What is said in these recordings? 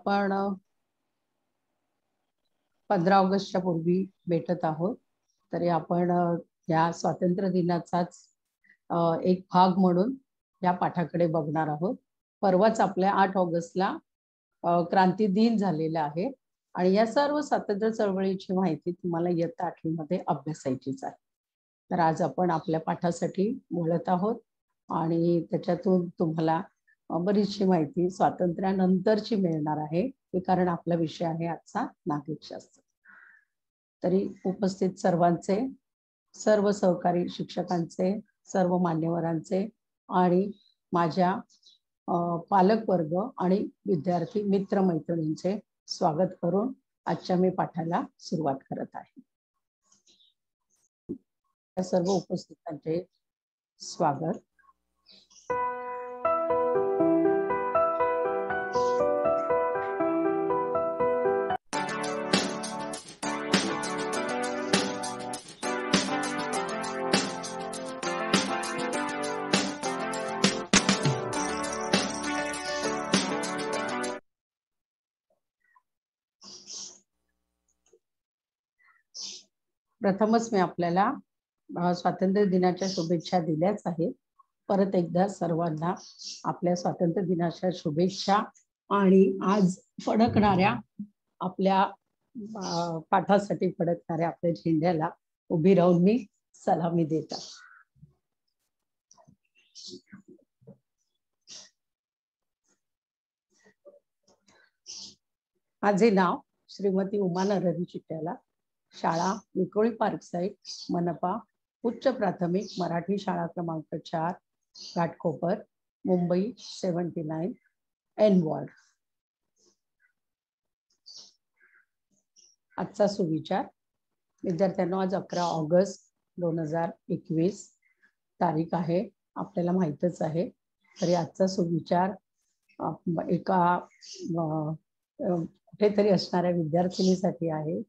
आपण 15 ऑगस्टच्या पूर्वी भेटत आहोत. तरी आपण या स्वातंत्र्य दिनाचाच एक भाग म्हणून या पाठाकडे बघणार आहोत. परवाच आपल्या 8 ऑगस्टला क्रांती दिन झालेला आहे आणि या सर्व स्वातंत्र्य चळवळीची माहिती तुम्हाला इयत्ता 8वी मध्ये अभ्यासायचीच आहे. तर आज आपण आपल्या पाठासाठी बोलत आहोत आणि त्याच्यातून तुम्हाला बरीचशी माहिती स्वातंत्र्यानंतरची मिळणार आहे, कारण आपला विषय आहे आजचा नागरिकशास्त्र. तरी उपस्थित सर्वांचे, सर्व सहकारी शिक्षकांचे, सर्व मान्यवरांचे आणि माझ्या पालक वर्ग आणि विद्यार्थी मित्र मैत्रिणींचे स्वागत करून आजच्या मी पाठाला सुरुवात करत आहे. सर्व उपस्थितांचे स्वागत. प्रथमच मी आपल्याला स्वातंत्र्य दिनाच्या शुभेच्छा दिल्याच आहेत. परत एकदा सर्वांना आपल्या स्वातंत्र्य दिनाच्या शुभेच्छा आणि आज फडकणाऱ्या आपल्या पाठासाठी फडकणाऱ्या आपल्या झेंड्याला उभी राहून मी सलामी देतात. माझे नाव श्रीमती उमा नरहरी चिट्याला, शाळा विक्रोळी पार्क साईड, मनपा उच्च प्राथमिक मराठी शाळा क्रमांक 4, घाटकोपर, मुंबई 79 एन वॉर्ड. आजचा सुविचार. विद्यार्थ्यांना आज 11 ऑगस्ट 2021 तारीख आहे, आपल्याला माहीतच आहे. तरी आजचा सुविचार एका कुठेतरी असणाऱ्या विद्यार्थिनीसाठी आहे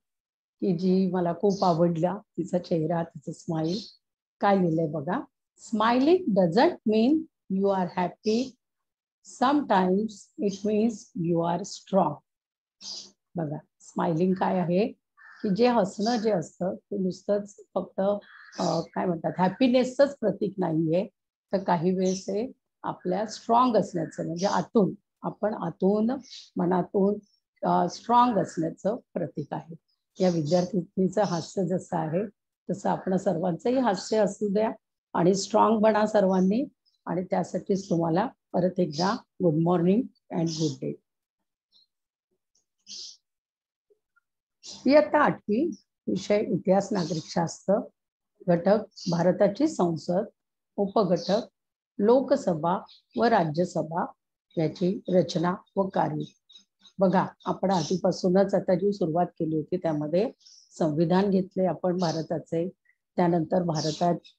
की जी मला खूप आवडला. तिचा चेहरा, तिचं स्माइल. काय लिहिलंय बघा. Smiling doesn't mean you are happy, sometimes it means you are strong. बघा, स्माइलिंग काय आहे की जे हसणं जे असतं ते नुसतंच फक्त काय म्हणतात हॅपीनेसच प्रतीक नाहीये, तर काही वेळेस हे आपल्या स्ट्रॉंग असण्याचं, म्हणजे आतून, आपण आतून मनातून स्ट्रॉंग असण्याचं प्रतीक आहे. या विद्यार्थिनीचं हास्य जसं आहे तसं आपण सर्वांचंही हास्य असू द्या आणि स्ट्रॉंग बना सर्वांनी. आणि त्यासाठीच तुम्हाला परत एकदा good morning and good day. इयत्ता 8वी, विषय इतिहास नागरिकशास्त्र, घटक भारताची संसद, उपघटक लोकसभा व राज्यसभा याची रचना व कार्य. बघा, आपण आधीपासूनच आता जी सुरुवात केली होती त्यामध्ये संविधान घेतले आपण भारताचे, त्यानंतर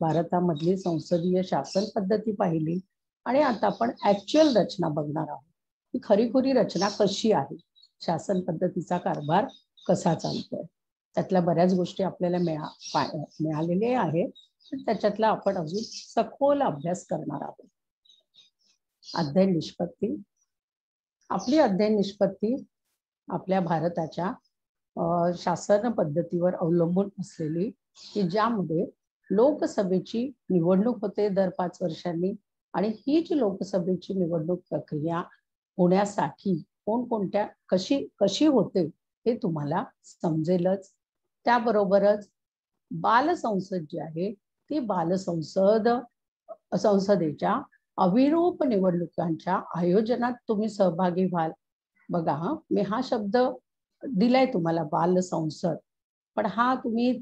भारतामधली संसदीय शासन पद्धती पाहिली आणि आता आपण ऍक्च्युअल रचना बघणार आहोत की खरीखुरी रचना कशी आहे, शासन पद्धतीचा कारभार कसा चालतोय. त्यातल्या बऱ्याच गोष्टी आपल्याला मिळालेल्या आहेत, त्याच्यातला आपण अजून सखोल अभ्यास करणार आहोत. अध्ययन निष्पत्ती. आपली अध्ययन निष्पत्ती आपल्या भारताच्या शासन पद्धतीवर अवलंबून असलेली, की ज्यामध्ये लोकसभेची निवडणूक होते दर 5 वर्षांनी आणि हीच लोकसभेची निवडणूक प्रक्रिया होण्यासाठी कोणकोणत्या कशी होते हे तुम्हाला समजेलच. त्याबरोबरच बालसंसद जी आहे ती संसदेच्या अविरूप निवडणुकांच्या आयोजनात तुम्ही सहभागी व्हाल. बघा, मी हा शब्द दिलाय तुम्हाला बालसंसद, पण हा तुम्ही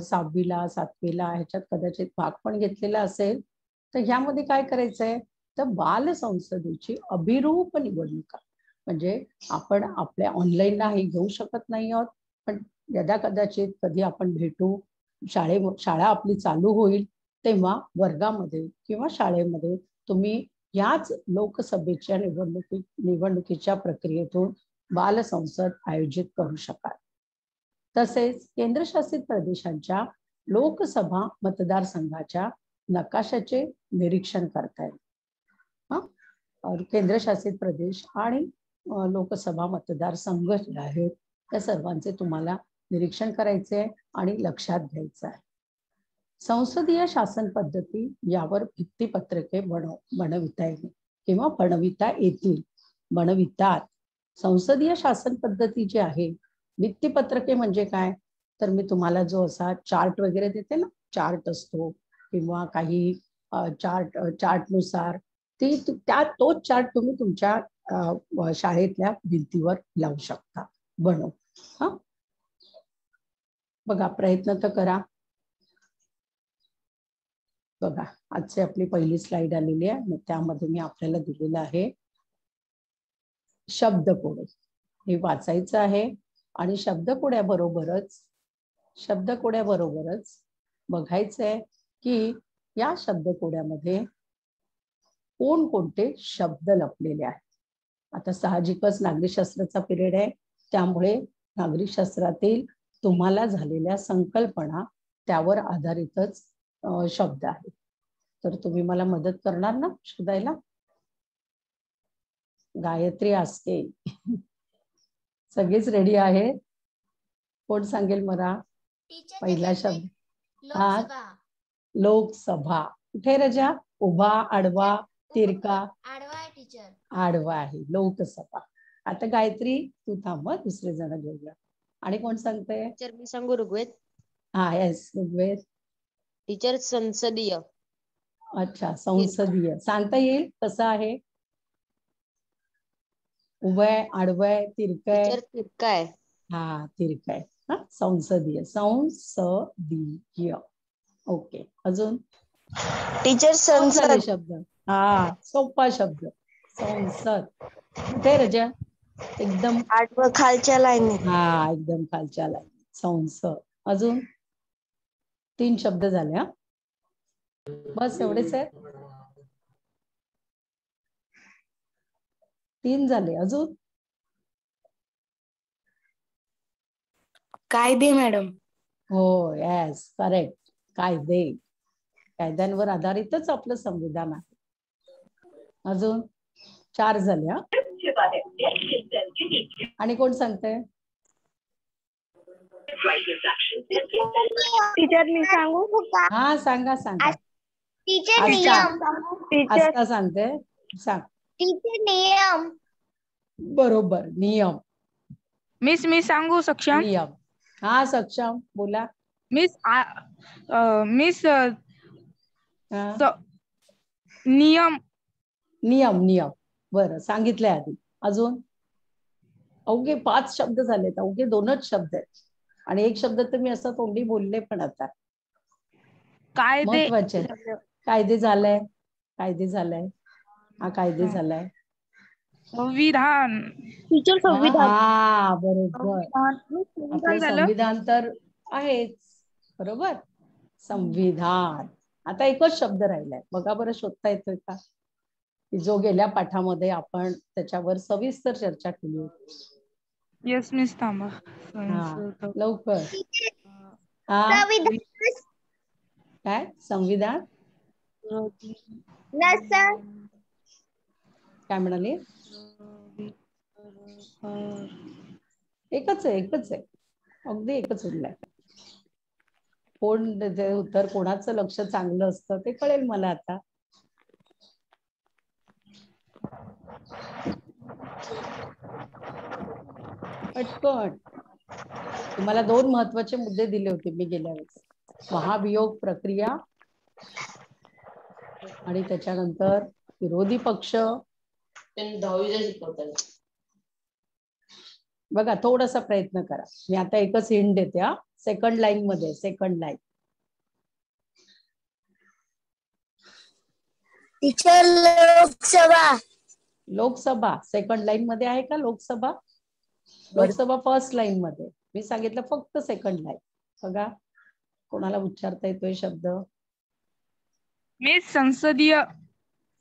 6वीला 7वीला ह्याच्यात कदाचित भाग पण घेतलेला असेल. तर ह्यामध्ये काय करायचंय, तर बालसंसदेची अभिरूप निवडणुका, म्हणजे आपण आपल्या ऑनलाईनला हे घेऊ शकत नाही आहोत, पण यदा कदाचित कधी आपण भेटू, शाळा आपली चालू होईल तेव्हा वर्गामध्ये किंवा शाळेमध्ये तुम्ही याच लोकसभेच्या निवडणुकीच्या प्रक्रियेतून बालसंसद आयोजित करू शकाल. तसेच केंद्रशासित प्रदेशांच्या लोकसभा मतदारसंघाच्या नकाशाचे निरीक्षण करता येईल. केंद्रशासित प्रदेश आणि लोकसभा मतदारसंघ जे आहेत त्या सर्वांचे तुम्हाला निरीक्षण करायचे आहे आणि लक्षात घ्यायचं आहे. संसदीय शासन पद्धती यावर भित्तीपत्रके बनविता येईल किंवा बनविता येतील, बनवितात. संसदीय शासन पद्धती जी आहे, भित्तीपत्रके म्हणजे काय, तर मी तुम्हाला जो असा चार्ट वगैरे देते ना, चार्ट असतो किंवा काही चार्टनुसार तोच चार्ट तुम्ही तुमच्या शाळेतल्या भिंतीवर लावू शकता, बनव. हा, बघा प्रयत्न तर करा. बघा आजची आपली पहिली स्लाइड आलेली आहे, त्यामध्ये मी आपल्याला दिलेलं आहे शब्दकोडे. हे वाचायचं आहे आणि शब्दकोड्याबरोबरच बघायचंय की या शब्दकोड्यामध्ये कोणकोणते शब्द लपलेले आहेत. आता साहजिकच नागरिकशास्त्राचा पिरियड आहे, त्यामुळे नागरिकशास्त्रातील तुम्हाला झालेल्या संकल्पना त्यावर आधारितच शब्द आहेत. तर तुम्ही मला मदत करणार ना शोधायला? गायत्री आस्के सगळेच रेडी आहे? कोण सांगेल मला पहिला शब्द? लोकसभा. कुठे रजा? उभा, आडवा, तिरका? आडवा आहे टीचर. आडवा आहे, लोकसभा. आता गायत्री तू थांब, दुसरे जण घेऊया. आणि कोण सांगते? टीचर मी सांगू ऋग्वेद. हा यस ऋग्वेद. टीचर संसदीय. अच्छा संसदीय सांगता येईल कसं आहे? उभय, आडवय, तिरकय? तिरका आहे. हा तिरका आहे. हा संसदीय, संसदीय. ओके, अजून? टीचर संसद. शब्द हा सोपा शब्द संसद. कुठे रजा? एकदम आडवं खालच्या लाईनी. हा एकदम खालच्या लाईन, संसद. अजून 3 शब्द झाले. हा बस एवढेच आहे, 3 झाले. अजून? कायदे मॅडम. हो यस करेक्ट, कायदे. कायद्यांवर आधारितच आपलं संविधान आहे. अजून 4 झाले. हा आणि कोण सांगते? टीचर मी सांगू का? हा सांगा सांगा. टीचर नियम. आस्था सांगते, सांग. टीचर नियम. बरोबर, नियम. मिस मी सांगू सक्षम? नियम. हा सक्षम बोला. मिस नियम. नियम नियम बरं सांगितलंय आधी. अजून? अवघे 5 शब्द झालेत, अवघे 2च शब्द आहेत आणि एक शब्द तर मी असं तोंडी बोलले. पण आता कायदे. महत्वाचे कायदे झालाय, कायदे झालाय. हा कायदे झालाय. संविधान. टीचर संविधान. हा बरोबर, आपलं संविधान तर आहेच. बरोबर, संविधान. आता एकच शब्द राहिलाय, बघा बरं शोधता येतोय का? जो गेल्या पाठामध्ये आपण त्याच्यावर सविस्तर चर्चा केली होती. येस मिस थांबा. लवकर. काय संविधान? काय म्हणाले? एकच आहे अगदी एकच उरलंय. कोण उत्तर, कोणाचं लक्ष चांगलं असतं ते कळेल मला आता. पटकन. तुम्हाला 2 महत्वाचे मुद्दे दिले होते मी गेल्या वेळेस. महाभियोग प्रक्रिया आणि त्याच्यानंतर विरोधी पक्ष. बघा थोडासा प्रयत्न करा. मी आता एकच हिंट देते. हा सेकंड लाईन मध्ये, second line. Teacher Lok Sabha. Lok Sabha second line मध्ये आहे का? लोकसभा, लोकसभा फर्स्ट लाईन मध्ये. मी सांगितलं फक्त सेकंड लाईन. बघा कोणाला उच्चारता येतोय शब्द? मिस संसदीय.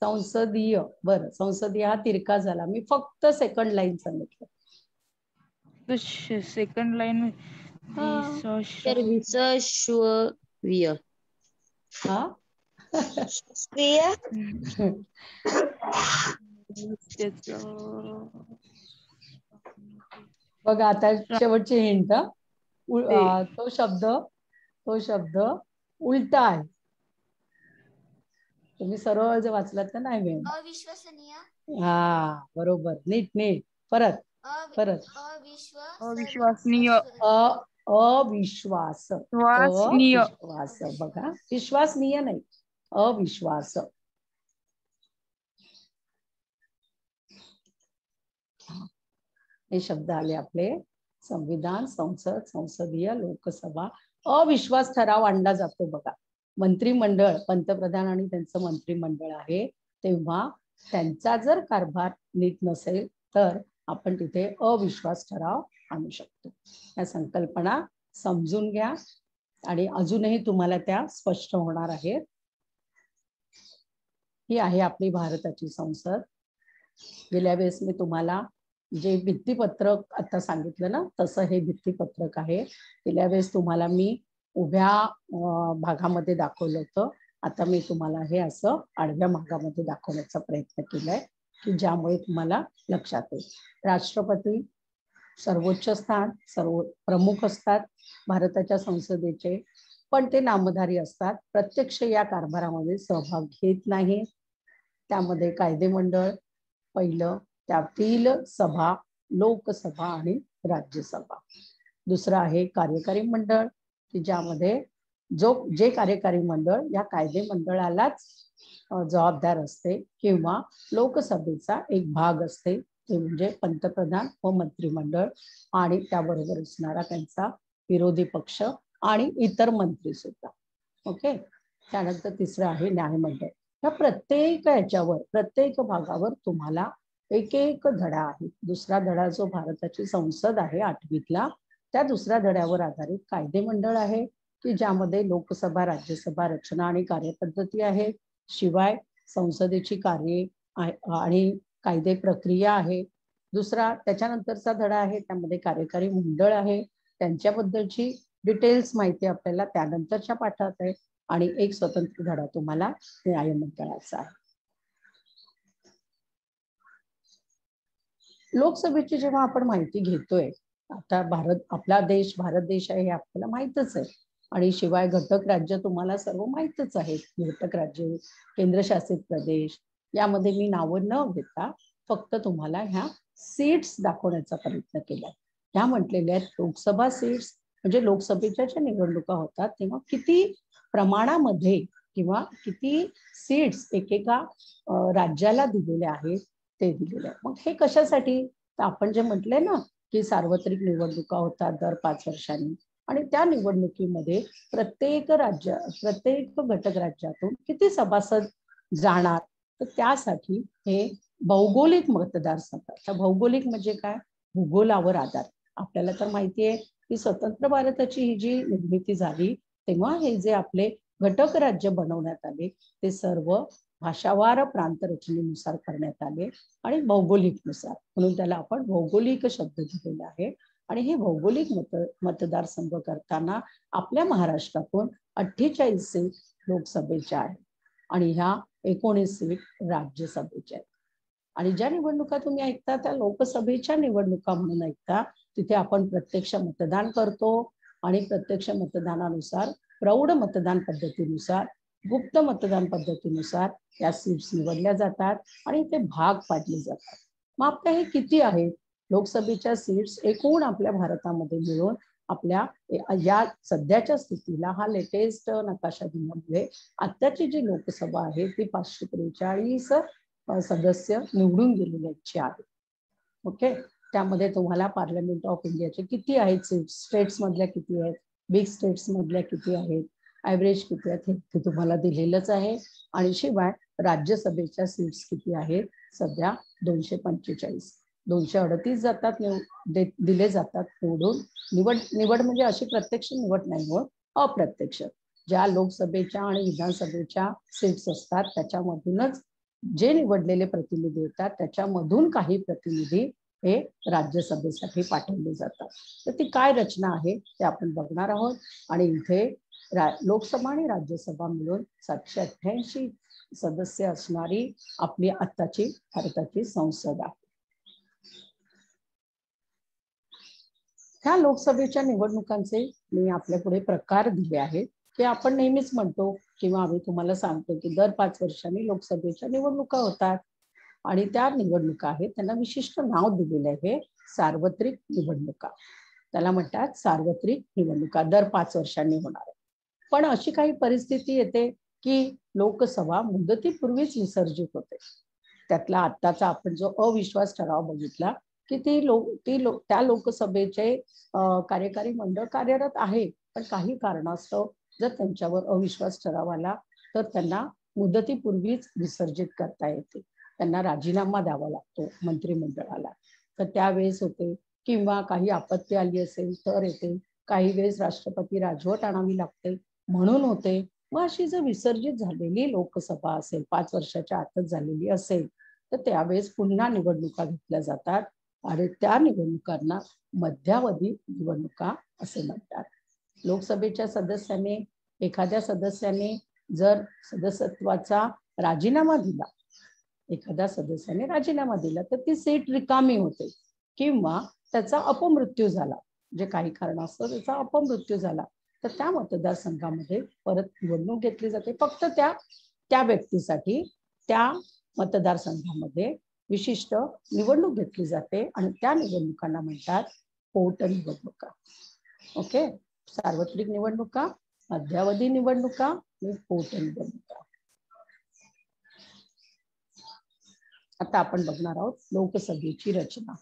संसदीय. बरं, संसदीय हा तिरका झाला, मी फक्त सेकंड लाईन सांगितलं. Second line. विसश्ववीय. हा बघा आता शेवटची हिंट. ते. तो शब्द उलटा आहे. तुम्ही सरळ जर वाचलात तर नाही मिळणार. अविश्वसनीय. हा बरोबर. नीट नीट परत परत. अविश्वसनीय. अविश्वास. विश्वसनीय. अविश्वास. बघा विश्वासनीय नाही, अविश्वास. हे शब्द आले आपले. संविधान, संसद, संसदीय, लोकसभा. अविश्वास ठराव आणला जातो बघा. मंत्रिमंडळ, पंतप्रधान आणि त्यांचं मंत्रिमंडळ आहे, तेव्हा त्यांचा जर कारभार नीट नसेल तर आपण तिथे अविश्वास ठराव आणू शकतो. या संकल्पना समजून घ्या आणि अजूनही तुम्हाला त्या स्पष्ट होणार आहेत. ही आहे आपली भारताची संसद. गेल्या वेळेस मी तुम्हाला जे भित्तीपत्रक आता सांगितलं ना, तसं हे भित्तीपत्रक आहे. गेल्या वेळेस तुम्हाला मी उभ्या भागामध्ये दाखवलं होतं. आता मी तुम्हाला हे असं आडव्या भागामध्ये दाखवण्याचा प्रयत्न केलाय की ज्यामुळे तुम्हाला लक्षात येईल. राष्ट्रपती सर्वोच्च स्थान, सर्व प्रमुख असतात भारताच्या संसदेचे, पण ते नामधारी असतात, प्रत्यक्ष या कारभारामध्ये सहभाग घेत नाही. त्यामध्ये कायदेमंडळ पहिलं, त्यातील सभा, लोकसभा आणि राज्यसभा. दुसरं आहे कार्यकारी मंडळ, की ज्यामध्ये जे कार्यकारी मंडळ या कायदे मंडळालाच जबाबदार असते किंवा लोकसभेचा एक भाग असते, ते म्हणजे पंतप्रधान व मंत्रिमंडळ आणि त्याबरोबर असणारा त्यांचा विरोधी पक्ष आणि इतर मंत्री सुद्धा. ओके. त्यानंतर तिसरं आहे न्यायमंडळ. या प्रत्येक याच्यावर, प्रत्येक भागावर तुम्हाला एक एक धडा आहे. दुसरा धडा जो भारताची संसद आहे 8वीतला, त्या दुसऱ्या धड्यावर आधारित कायदेमंडळ आहे, की ज्यामध्ये लोकसभा, राज्यसभा, रचना आणि कार्यपद्धती आहे. शिवाय संसदेची कार्ये आणि कायदे प्रक्रिया आहे. दुसरा त्याच्यानंतरचा धडा आहे, त्यामध्ये कार्यकारी मंडळ आहे, त्यांच्याबद्दलची डिटेल्स माहिती आपल्याला त्यानंतरच्या पाठात आहे. आणि एक स्वतंत्र धडा तुम्हाला न्यायमंडळाचा आहे. लोकसभेची जेव्हा आपण माहिती घेतोय, आता आपला देश भारत देश आहे हे आपल्याला माहितच आहे. आणि शिवाय घटक राज्य तुम्हाला सर्व माहितच आहेत. घटक राज्य, केंद्रशासित प्रदेश, यामध्ये मी नावं न घेता फक्त तुम्हाला ह्या सीट्स दाखवण्याचा प्रयत्न केला. ह्या म्हटलेल्या आहेत लोकसभा सीट्स, म्हणजे लोकसभेच्या ज्या निवडणुका होतात तेव्हा किती प्रमाणामध्ये किंवा किती सीट्स एकेका राज्याला दिलेल्या आहेत ते दिलेले आहे. मग हे कशासाठी? तर आपण जे म्हटलंय ना की सार्वत्रिक निवडणुका होतात दर 5 वर्षांनी, आणि त्या निवडणुकीमध्ये प्रत्येक घटक राज्यातून किती सभासद जाणार, तर त्यासाठी हे भौगोलिक मतदारसंघ. तर भौगोलिक म्हणजे काय? भूगोलावर आधार. आपल्याला तर माहिती आहे की स्वतंत्र भारताची ही जी निर्मिती झाली तेव्हा हे जे आपले घटक राज्य बनवण्यात आले ते सर्व भाषावार प्रांत रचनेनुसार करण्यात आले आणि भौगोलिक नुसार, म्हणून त्याला आपण भौगोलिक शब्द दिलेला आहे. आणि हे भौगोलिक मतदारसंघ करताना आपल्या महाराष्ट्रातून 48 सीट लोकसभेच्या आहेत आणि ह्या 19 सीट राज्यसभेच्या आहेत. आणि ज्या निवडणुका तुम्ही ऐकता त्या लोकसभेच्या निवडणुका म्हणून ऐकता. तिथे आपण प्रत्यक्ष मतदान करतो आणि प्रत्यक्ष मतदानानुसार, प्रौढ मतदान पद्धतीनुसार, गुप्त मतदान पद्धतीनुसार या सीट्स निवडल्या जातात आणि ते भाग पाडले जातात. मग आपल्या हे किती आहेत लोकसभेच्या सीट्स एकूण आपल्या भारतामध्ये मिळून? आपल्या या सध्याच्या स्थितीला हा लेटेस्ट नकाशा दिल्यामुळे आत्ताची जी लोकसभा आहे ती 543 सदस्य निवडून गेलेल्याची आहे. ओके. त्यामध्ये तुम्हाला पार्लमेंट ऑफ इंडियाचे किती आहेत सीट्स, स्टेट्स मधल्या किती आहेत, बिग स्टेट्स मधल्या किती आहेत, ॲव्हरेज किती आहेत हे तुम्हाला दिलेलंच आहे. आणि शिवाय राज्यसभेच्या सीट्स किती आहेत? सध्या 245. 238 जातात दिले जातात निवडून. निवड म्हणजे अशी प्रत्यक्ष निवड नाही होत, अप्रत्यक्ष. ज्या लोकसभेच्या आणि विधानसभेच्या सीट्स असतात त्याच्यामधूनच जे निवडलेले प्रतिनिधी येतात त्याच्यामधून काही प्रतिनिधी हे राज्यसभेसाठी पाठवले जातात. तर ती काय रचना आहे ते आपण बघणार आहोत. आणि इथे लोकसभा आणि राज्यसभा मिळून 788 सदस्य असणारी आपली आत्ताची भारताची संसद आहे. ह्या लोकसभेच्या निवडणुकांचे मी आपल्या पुढे प्रकार दिले आहेत, की आपण नेहमीच म्हणतो किंवा आम्ही तुम्हाला सांगतो की दर 5 वर्षांनी लोकसभेच्या निवडणुका होतात आणि त्या निवडणुका आहेत त्यांना विशिष्ट नाव दिलेले आहे सार्वत्रिक निवडणुका. त्याला म्हणतात सार्वत्रिक निवडणुका, दर 5 वर्षांनी होणार. पण अशी काही परिस्थिती येते की लोकसभा मुदतीपूर्वीच विसर्जित होते. त्यातला आत्ताचा आपण जो अविश्वास ठराव बघितला की त्या लोकसभेचे कार्यकारी मंडळ कार्यरत आहे, पण काही कारणास्तव जर त्यांच्यावर अविश्वास ठराव आला तर त्यांना मुदतीपूर्वीच विसर्जित करता येते. त्यांना राजीनामा द्यावा लागतो मंत्रिमंडळाला. तर त्यावेळेस होते किंवा काही आपत्ती आली असेल तर येते. काही वेळेस राष्ट्रपती राजवट आणावी लागते म्हणून होते. मग अशी जर विसर्जित झालेली लोकसभा असेल, 5 वर्षाच्या आतच झालेली असेल, तर त्यावेळेस पुन्हा निवडणुका घेतल्या जातात आणि त्या निवडणुकांना मध्यावधी निवडणुका असे म्हणतात. लोकसभेच्या सदस्याने, एखाद्या सदस्याने जर सदस्यत्वाचा राजीनामा दिला, एखाद्या सदस्याने राजीनामा दिला तर ती सीट रिकामी होते किंवा त्याचा अपमृत्यू झाला, जे काही कारणास्तव त्याचा अपमृत्यू झाला, तर त्या मतदारसंघामध्ये परत निवडणूक घेतली जाते. फक्त त्या व्यक्तीसाठी त्या मतदारसंघामध्ये विशिष्ट निवडणूक घेतली जाते आणि त्या निवडणुकांना म्हणतात पोटनिवडणुका. ओके, सार्वत्रिक निवडणुका, मध्यावधी निवडणुका आणि पोटनिवडणुका. आता आपण बघणार आहोत लोकसभेची रचना.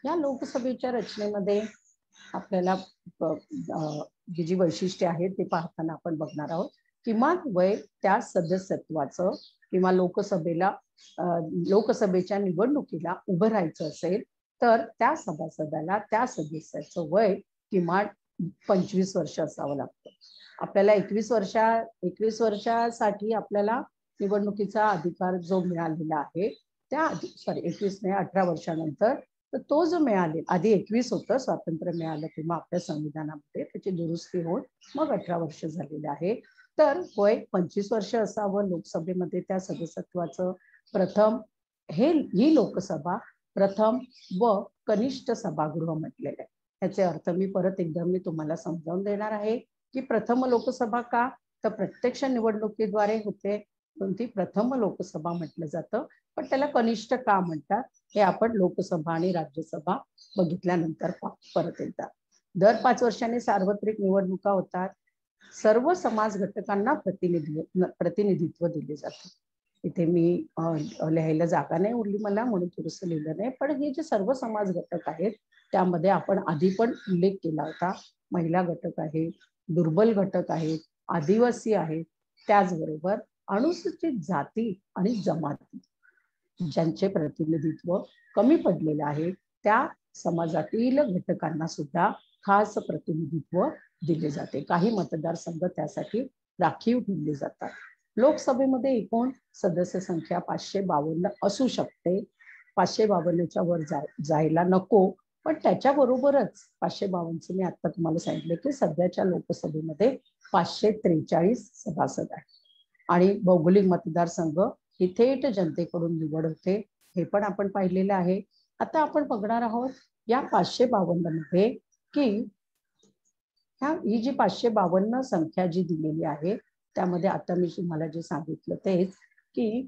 या लोकसभेच्या रचनेमध्ये आपल्याला जी वैशिष्ट्ये आहेत ते पाहताना आपण बघणार आहोत. किमान वय त्या सदस्यत्वाचं किंवा लोकसभेच्या निवडणुकीला उभं राहायचं असेल तर त्या सभासदाला, त्या सदस्याचं वय किमान 25 वर्ष असावं लागतं. आपल्याला 21 वर्षासाठी आपल्याला निवडणुकीचा अधिकार जो मिळालेला आहे, 18 वर्षानंतर, तर तो जो मिळालेला, आधी 21 होतं, स्वातंत्र्य मिळालं तेव्हा आपल्या संविधानामध्ये त्याची दुरुस्ती होऊन मग 18 वर्ष झालेलं आहे. तर वय 25 वर्ष असावं लोकसभेमध्ये त्या सदस्यत्वाचं. ही लोकसभा प्रथम व कनिष्ठ सभागृह म्हटलेलं आहे. याचे अर्थ मी परत एकदा तुम्हाला समजावून देणार आहे की प्रथम लोकसभा का, तर प्रत्यक्ष निवडणुकीद्वारे होते, ती प्रथम लोकसभा म्हटलं जातं. पण त्याला कनिष्ठ का म्हणतात हे आपण लोकसभा आणि राज्यसभा बघितल्यानंतर परत एकदा. दर 5 वर्षांनी सार्वत्रिक निवडणुका होतात. सर्व समाज घटकांना प्रतिनिधित्व दिले जाते. इथे मी लिहायला जागा नाही उरली मला म्हणून थोडंसं लिहिलं नाही, पण हे जे सर्व समाज घटक आहेत त्यामध्ये आपण आधी पण उल्लेख केला होता. महिला घटक आहेत, दुर्बल घटक आहेत, आदिवासी आहेत, त्याचबरोबर अनुसूचित जाती आणि जमाती ज्यांचे प्रतिनिधित्व कमी पडलेलं आहे त्या समाजातील घटकांना सुद्धा खास प्रतिनिधित्व दिले जाते. काही मतदारसंघ त्यासाठी राखीव ठेवले जातात. लोकसभेमध्ये एकूण सदस्य संख्या 552 असू शकते. 552च्या वर जायला नको, पण त्याच्याबरोबरच 552चं मी आता तुम्हाला सांगितलं की सध्याच्या लोकसभेमध्ये 543 सभासद आहेत आणि भौगोलिक मतदारसंघ ही थेट जनतेकडून निवड होते, हे पण आपण पाहिलेलं आहे. आता आपण बघणार आहोत या 552 मध्ये की ही जी 552 संख्या जी दिलेली आहे त्यामध्ये आता मी तुम्हाला जे सांगितलं तेच की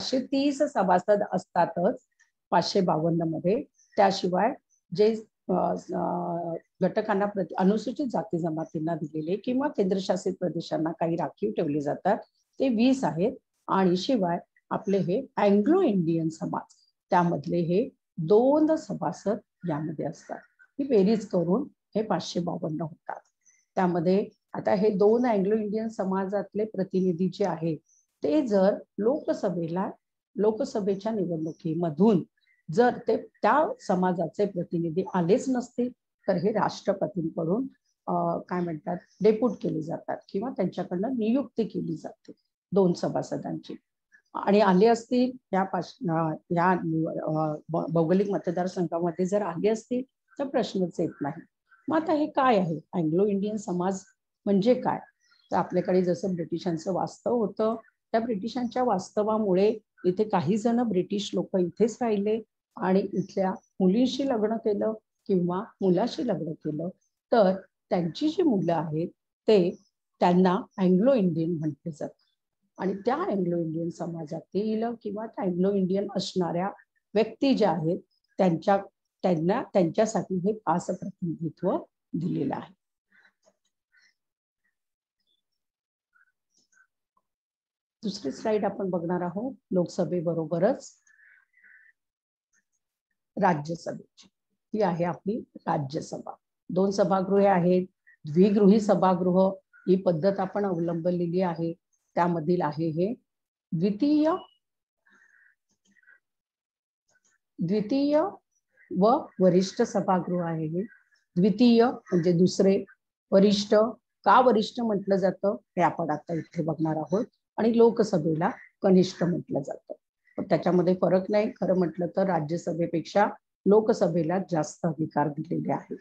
530 सभासद असतातच 552 मध्ये. त्याशिवाय जे घटकांना अनुसूचित जाती जमातींना दिलेले किंवा केंद्रशासित प्रदेशांना काही राखीव ठेवले जातात ते 20 आहेत. आणि शिवाय आपले हे अँग्लो इंडियन समाज त्यामधले हे 2 सभासद यामध्ये असतात. ही बेरीज करून हे 552 होतात. त्यामध्ये आता हे 2 अँग्लो इंडियन समाजातले प्रतिनिधी जे आहेत ते जर लोकसभेच्या निवडणुकीमधून जर ते त्या समाजाचे प्रतिनिधी आलेच नसतील तर हे राष्ट्रपतींकडून काय म्हणतात डेप्यूट केले जातात किंवा त्यांच्याकडनं नियुक्ती केली जाते 2 सभासदांची. आणि आले असतील या भौगोलिक मतदारसंघामध्ये जर आले असतील तर प्रश्नच येत नाही. मग आता हे काय आहे अँग्लो इंडियन समाज म्हणजे काय, तर आपल्याकडे जसं ब्रिटिशांचं वास्तव होतं त्या ब्रिटिशांच्या वास्तवामुळे इथे काही जण ब्रिटिश लोक इथेच राहिले आणि इथल्या मुलींशी लग्न केलं किंवा मुलाशी लग्न केलं तर त्यांची जी मुलं आहेत ते त्यांना अँग्लो इंडियन म्हटले जातात आणि त्या अँग्लो इंडियन समाजातील किंवा त्या अँग्लो इंडियन असणाऱ्या व्यक्ती ज्या आहेत त्यांना त्यांच्यासाठी हे खास प्रतिनिधित्व दिलेलं आहे. दुसरी स्लाइड आपण बघणार आहोत लोकसभेबरोबरच राज्यसभेची. ती आहे आपली राज्यसभा. 2 सभागृहे आहेत. द्विगृही सभागृह ही पद्धत आपण अवलंबलेली आहे. त्यामधील आहे हे द्वितीय व वरिष्ठ सभागृह आहे. हे द्वितीय म्हणजे दुसरे, वरिष्ठ का वरिष्ठ म्हटलं जातं हे आपण आता इथे बघणार आहोत आणि लोकसभेला कनिष्ठ म्हटलं जातं. त्याच्यामध्ये फरक नाही. खरं म्हटलं तर राज्यसभेपेक्षा लोकसभेला जास्त अधिकार दिलेले आहेत.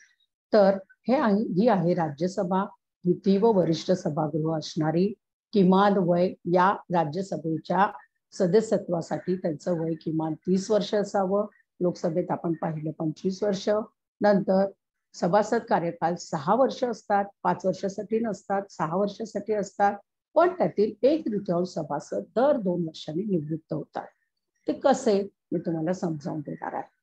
तर ही आहे राज्यसभा. द्वितीय व वरिष्ठ सभागृह असणारी. किमान वय या राज्यसभेच्या सदस्यत्वासाठी त्यांचं वय किमान 30 वर्ष असावं. लोकसभेत आपण पाहिलं 25 वर्ष. नंतर सभासद कार्यकाल 6 वर्ष असतात. 5 वर्षासाठी नसतात, 6 वर्षासाठी असतात. पण त्यातील 1/3 सभासद दर 2 वर्षांनी निवृत्त होतात. ते कसे मी तुम्हाला समजावून देणार आहे.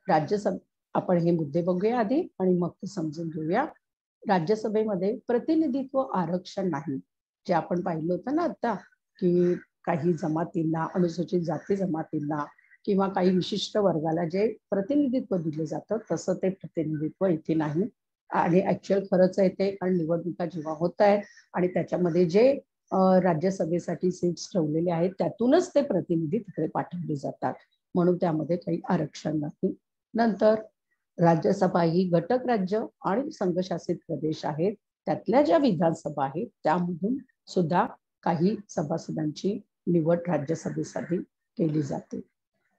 राज्यसभा आपण हे मुद्दे बघूया आधी आणि मग ते समजून घेऊया. राज्यसभेमध्ये प्रतिनिधित्व आरक्षण नाही. जे आपण पाहिलं होतं ना आता की काही जमातींना, अनुसूचित जाती जमातींना किंवा काही विशिष्ट वर्गाला जे प्रतिनिधित्व दिले जातं तसं ते प्रतिनिधित्व इथे नाही. आणि ऍक्च्युअल खरंच आहे ते, कारण निवडणुका जेव्हा होत आहेत आणि त्याच्यामध्ये जे राज्यसभेसाठी सीट्स ठेवलेले आहेत त्यातूनच ते प्रतिनिधी तिकडे पाठवले जातात. म्हणून त्यामध्ये काही आरक्षण नाही. नंतर राज्यसभा ही घटक राज्य आणि संघशासित प्रदेश आहेत. त्यातल्या ज्या विधानसभा आहेत त्यामधून सुद्धा काही सभासदांची निवड राज्यसभेसाठी केली जाते.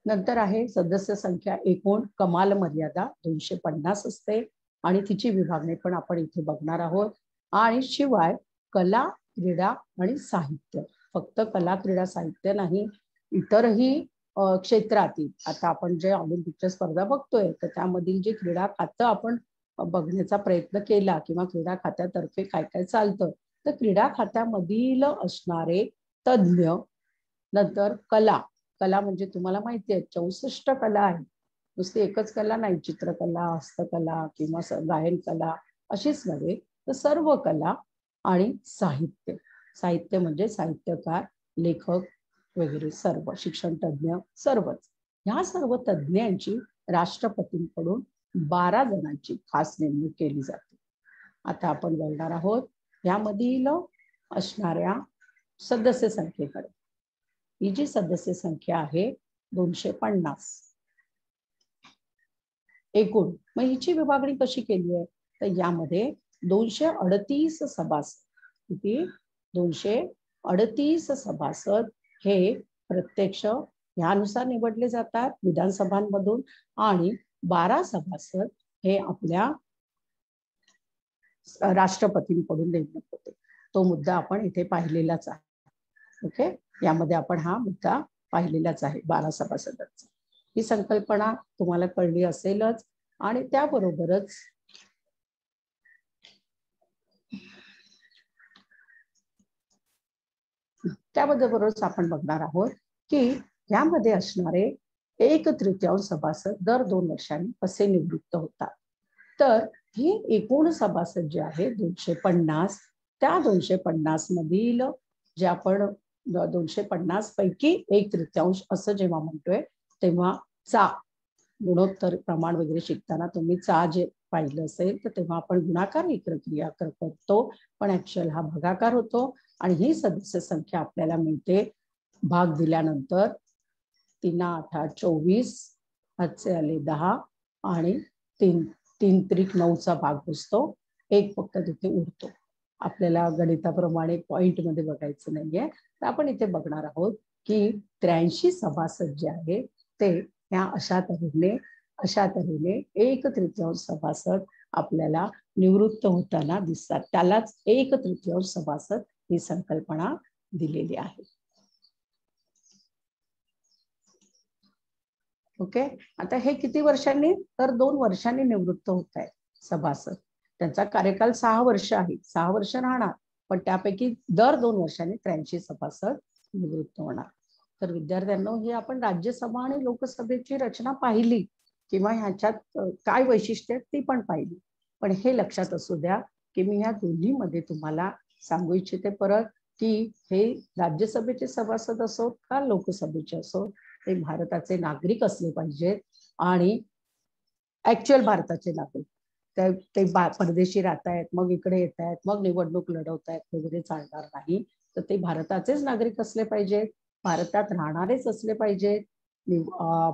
नंतर आहे सदस्य संख्या एकूण कमाल मर्यादा 250 असते आणि तिची विभागणी पण आपण इथे बघणार आहोत. आणि शिवाय कला, क्रीडा आणि साहित्य, फक्त कला, क्रीडा, साहित्य नाही, इतरही क्षेत्रातील आता आपण जे ऑलिम्पिकच्या स्पर्धा बघतोय तर त्यामधील जे क्रीडा खातं आपण बघण्याचा प्रयत्न केला किंवा क्रीडा खात्यातर्फे काय काय चालतं तर क्रीडा खात्यामधील असणारे तज्ज्ञ. नंतर कला म्हणजे तुम्हाला माहिती आहे 64 कला आहे. नुसती एकच कला नाही, चित्रकला, हस्तकला किंवा गायन कला अशीच नव्हे तर सर्व कला. आणि साहित्य म्हणजे साहित्यकार, लेखक वगैरे सर्व, शिक्षण तज्ज्ञ सर्वच. ह्या सर्व तज्ज्ञांची राष्ट्रपतींकडून 12 जणांची खास नेमणूक केली जाते. आता आपण बोलणार आहोत यामधील असणाऱ्या सदस्य संख्येकडे. ही जी सदस्य संख्या आहे 250 एकूण. मग हिची विभागणी कशी केली आहे तर यामध्ये 238 सभासद, किती 238 सभासद हे प्रत्यक्ष ह्यानुसार निवडले जातात विधानसभांमधून आणि 12 सभासद हे आपल्या राष्ट्रपतींकडून नेमणूक होते. तो मुद्दा आपण इथे पाहिलेलाच आहे. ओके, यामध्ये आपण हा मुद्दा पाहिलेलाच आहे 12 सभासदांचा. ही संकल्पना तुम्हाला कळली असेलच. आणि त्याबरोबरच आपण बघणार आहोत की यामध्ये असणारे 1/3 सभासद दर 2 वर्षांनी कसे निवृत्त होतात. तर ही एकूण सभासद जे आहे 250, त्या 250 मधील जे आपण 250 पैकी 1/3 असं जेव्हा म्हणतोय तेव्हा चा गुणोत्तर प्रमाण वगैरे शिकताना तुम्ही चा जे पाहिलं असेल तर तेव्हा आपण गुणाकार प्रक्रिया करतो पण ऍक्च्युअल हा भागाकार होतो. आणि ही सदस्य संख्या आपल्याला मिळते भाग दिल्यानंतर 3 8 24 हातचे आले 10 आणि 3 त्रिक 9चा भाग बसतो. एक फक्त तिथे उरतो. आपल्याला गणिताप्रमाणे पॉइंट मध्ये बघायचं नाहीये तर आपण इथे बघणार आहोत की 83 सभासद जे आहे ते ह्या अशा तऱ्हेने 1/3 सभासद आपल्याला निवृत्त होताना दिसतात. त्यालाच 1/3 सभासद ही संकल्पना दिलेली आहे. ओके. आता हे किती वर्षांनी, तर 2 वर्षांनी निवृत्त होत आहेत सभासद. त्यांचा कार्यकाल 6 वर्ष आहे, 6 वर्ष राहणार, पण त्यापैकी दर 2 वर्षांनी 83 सभासद निवृत्त होणार. तर विद्यार्थ्यांनो, ही आपण राज्यसभा आणि लोकसभेची रचना पाहिली किंवा ह्याच्यात काय वैशिष्ट्य आहेत ती पण पाहिली. पण हे लक्षात असू द्या की मी ह्या दोन्हीमध्ये तुम्हाला सांगू इच्छिते परत की हे राज्यसभेचे सभासद असोत का लोकसभेचे असोत, ते भारताचे नागरिक असले पाहिजेत आणि ऍक्च्युअल भारताचे नागरिक. ते परदेशी राहतायत, मग इकडे येत आहेत, मग निवडणूक लढवतायत वगैरे चालणार नाही. तर ते भारताचेच नागरिक असले पाहिजेत, भारतात राहणारेच असले पाहिजेत,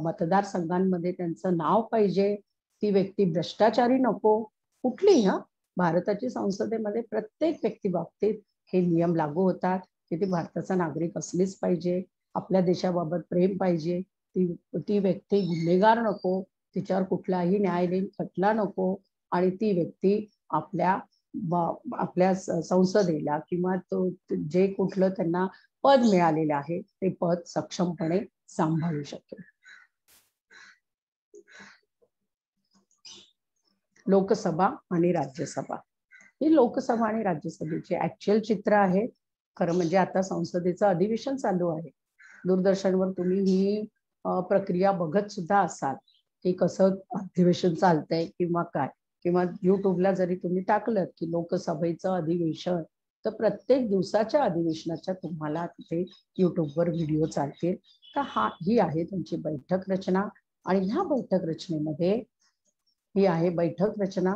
मतदारसंघांमध्ये त्यांचं नाव पाहिजे, ती व्यक्ती भ्रष्टाचारी नको कुठली. भारताची संसदेमध्ये प्रत्येक व्यक्ती बाबतीत हे नियम लागू होतात की ती भारताचा नागरिक असलीच पाहिजे, आपल्या देशाबाबत प्रेम पाहिजे, ती व्यक्ती गुन्हेगार नको, तिच्यावर कुठलाही न्यायालयीन खटला नको आणि ती व्यक्ती आपल्या संसदेला किंवा तो जे कुठलं त्यांना पद मिळालेलं आहे ते पद सक्षमपणे सांभाळू शकेल. लोकसभा आणि राज्यसभा, ही लोकसभा आणि राज्यसभेचे ऍक्च्युअल चित्र आहे. खरं म्हणजे आता संसदेचं अधिवेशन चालू आहे. दूरदर्शनवर तुम्ही ही प्रक्रिया बघत सुद्धा असाल की कसं अधिवेशन चालतंय किंवा काय, किंवा युट्यूबला जरी तुम्ही टाकलं की लोकसभेचं अधिवेशन, तर प्रत्येक दिवसाच्या अधिवेशनाच्या तुम्हाला तिथे युट्यूबवर व्हिडिओ चालतील. तर ही आहे त्यांची बैठक रचना. आणि ह्या बैठक रचनेमध्ये ही आहे बैठक रचना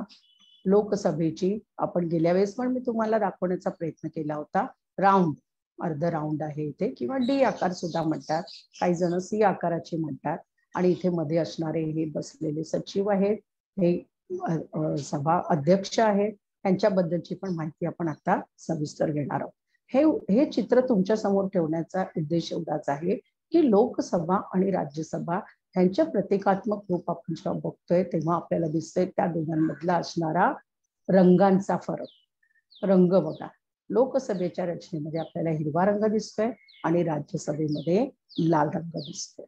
लोकसभेची. आपण गेल्या वेळेस पण मी तुम्हाला दाखवण्याचा प्रयत्न केला होता. राऊंड, अर्ध राऊंड आहे इथे, किंवा डी आकार सुद्धा म्हणतात, काही जण सी आकाराचे म्हणतात. आणि इथे मध्ये असणारे हे बसलेले सचिव आहेत, हे सभा अध्यक्ष आहेत, त्यांच्याबद्दलची पण माहिती आपण आता सविस्तर घेणार आहोत. हे चित्र तुमच्या समोर ठेवण्याचा उद्देश एवढाच आहे की लोकसभा आणि राज्यसभा ह्यांच्या प्रतिकात्मक रूप आपण जेव्हा बघतोय तेव्हा आपल्याला दिसतंय त्या दोघांमधला असणारा रंगांचा फरक. रंग बघा, लोकसभेच्या रचनेमध्ये आपल्याला हिरवा रंग दिसतोय आणि राज्यसभेमध्ये लाल रंग दिसतोय.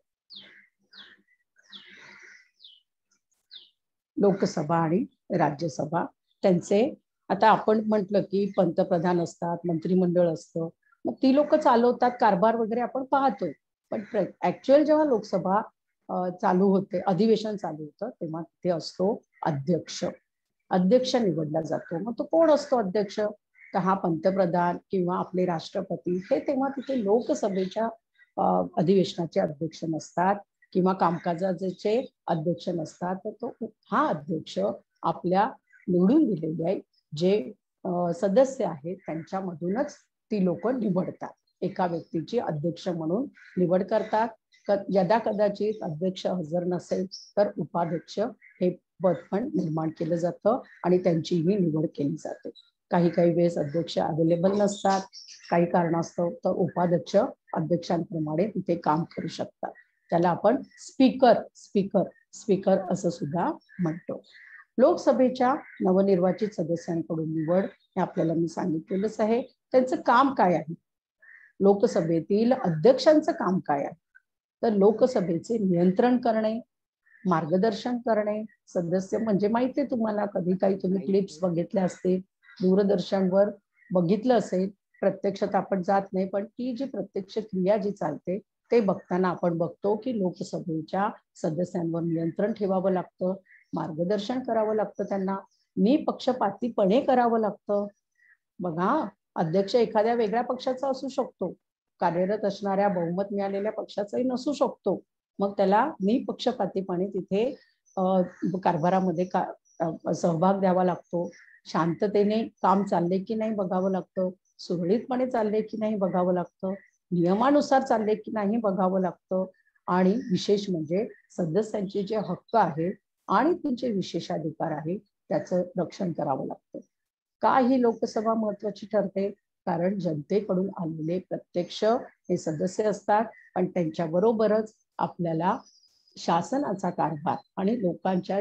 लोकसभा आणि राज्यसभा त्यांचे, आता आपण म्हटलं की पंतप्रधान असतात, मंत्रिमंडळ असतं, मग ती लोक चालवतात, कारभार वगैरे आपण पाहतोय. पण ऍक्च्युअल जेव्हा लोकसभा चालू होते, अधिवेशन चालू होतं, तेव्हा तिथे असतो अध्यक्ष. अध्यक्ष निवडला जातो. मग तो कोण असतो अध्यक्ष, तर हा पंतप्रधान किंवा आपले राष्ट्रपती, हे तेव्हा तिथे लोकसभेच्या अधिवेशनाचे अध्यक्ष नसतात किंवा कामकाजाचे अध्यक्ष नसतात. तर तो हा अध्यक्ष आपल्या निवडून दिलेले जे सदस्य आहेत त्यांच्यामधूनच ती लोक निवडतात. एका व्यक्तीची अध्यक्ष म्हणून निवड करतात. यदा कदाचित अध्यक्ष हजर नसेल तर उपाध्यक्ष हे पद पण निर्माण केलं जातं आणि त्यांचीही निवड केली जाते. काही वेळेस अध्यक्ष अवेलेबल नसतात, काही कारणास्तव तर उपाध्यक्ष अध्यक्षांप्रमाणे तिथे काम करू शकतात. त्याला आपण स्पीकर असं सुद्धा म्हणतो. लोकसभेच्या नवनिर्वाचित सदस्यांकडून निवड हे आपल्याला मी सांगितलेलंच आहे. त्यांचं काम काय आहे, लोकसभेतील अध्यक्षांचं काम काय आहे, तर लोकसभेचे नियंत्रण करणे, मार्गदर्शन करणे. सदस्य म्हणजे माहिती आहे तुम्हाला, कधी काही तुम्ही क्लिप्स बघितल्या असतील, दूरदर्शनवर बघितलं असेल, प्रत्यक्षात आपण जात नाही, पण ती जी प्रत्यक्ष क्रिया जी चालते ते बघताना आपण बघतो की लोकसभेच्या सदस्यांवर नियंत्रण ठेवावं लागतं, मार्गदर्शन करावं लागतं, त्यांना निपक्षपातीपणे करावं लागतं. बघा, अध्यक्ष एखाद्या वेगळ्या पक्षाचा असू शकतो, कार्यरत असणाऱ्या बहुमत मिळालेल्या पक्षाचाही नसू शकतो. मग त्याला निपक्षपातीपणे तिथे कारभारामध्ये सहभाग द्यावा लागतो. शांततेने काम चालले की नाही बघावं लागतं, सुरळीतपणे चालले की नाही बघावं लागतं, नियमानुसार चालले की नाही बघावं लागतं. आणि विशेष म्हणजे सदस्यांचे जे हक्क आहेत आणि त्यांचे विशेषाधिकार आहे त्याचं रक्षण करावं लागतं. का ही लोकसभा महत्वाची ठरते, कारण जनतेकडून आलेले प्रत्यक्ष हे सदस्य असतात, पण त्यांच्या बरोबरच आपल्याला शासनाचा कारभार आणि लोकांच्या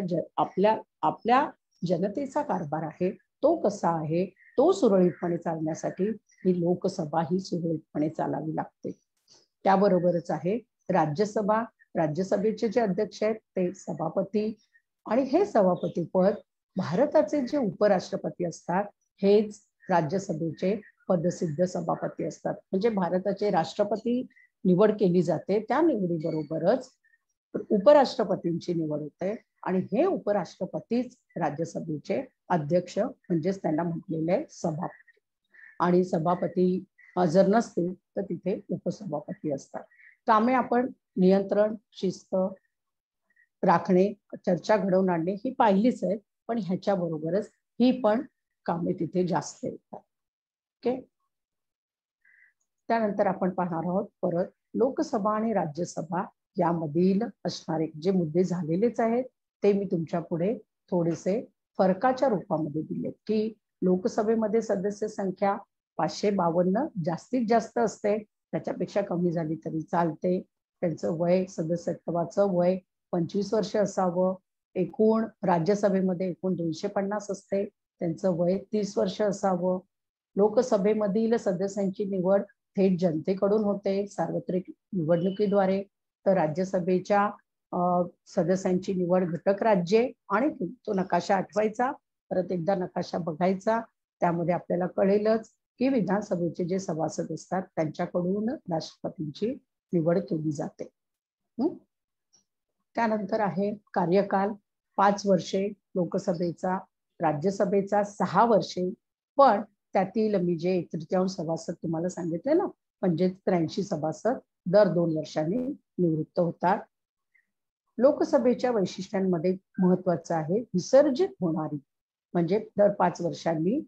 आपल्या जनतेचा कारभार आहे तो कसा आहे, तो सुरळीतपणे चालण्यासाठी ही लोकसभा ही सुरळीतपणे चालावी लागते. त्याबरोबरच आहे राज्यसभा. राज्यसभेचे जे अध्यक्ष आहेत ते सभापती, आणि हे सभापती पद भारताचे जे उपराष्ट्रपती असतात हेच राज्यसभेचे पदसिद्ध सभापती असतात. म्हणजे भारताचे राष्ट्रपती निवड केली जाते, त्या निवडीबरोबरच उपराष्ट्रपतींची निवड होते आणि हे उपराष्ट्रपतीच राज्यसभेचे अध्यक्ष म्हणजेच त्यांना म्हटलेले सभापती. आणि सभापती जर नसतील तर तिथे उपसभापती असतात. कामे आपण नियंत्रण, शिस्त राखणे, चर्चा घडवून आणणे ही पाहिलीच आहे, पण ह्याच्या बरोबरच ही पण कामे तिथे जास्त येतात. ओके. त्यानंतर आपण पाहणार आहोत परत लोकसभा आणि राज्यसभा यामधील असणारे जे मुद्दे झालेलेच आहेत ते मी तुमच्या पुढे थोडेसे फरकाच्या रूपामध्ये दिले की लोकसभेमध्ये सदस्य संख्या 552 जास्तीत जास्त असते, त्याच्यापेक्षा कमी झाली तरी चालते. त्यांचं वय, सदस्यत्वाचं वय 25 वर्ष असावं. एकूण राज्यसभेमध्ये एकूण 250 असते, त्यांचं वय 30 वर्ष असावं. लोकसभेमधील सदस्यांची निवड थेट जनतेकडून होते सार्वत्रिक निवडणुकीद्वारे, तर राज्यसभेच्या सदस्यांची निवड घटक राज्ये, आणि तो नकाशा आठवायचा, परत एकदा नकाशा बघायचा, त्यामध्ये आपल्याला कळेलच की विधानसभेचे जे सभासद असतात त्यांच्याकडून राष्ट्रपतींची निवड केली जाते. त्यानंतर आहे कार्यकाल 5 वर्षे लोकसभेचा, राज्यसभेचा 6 वर्षे, पण त्यातील मी जे 1/3 सभासद तुम्हाला सांगितले ना, म्हणजे 83 सभासद दर 2 वर्षांनी निवृत्त होतात. लोकसभेच्या वैशिष्ट्यांमध्ये महत्वाचं आहे विसर्जित होणारी, म्हणजे दर 5 वर्षांनी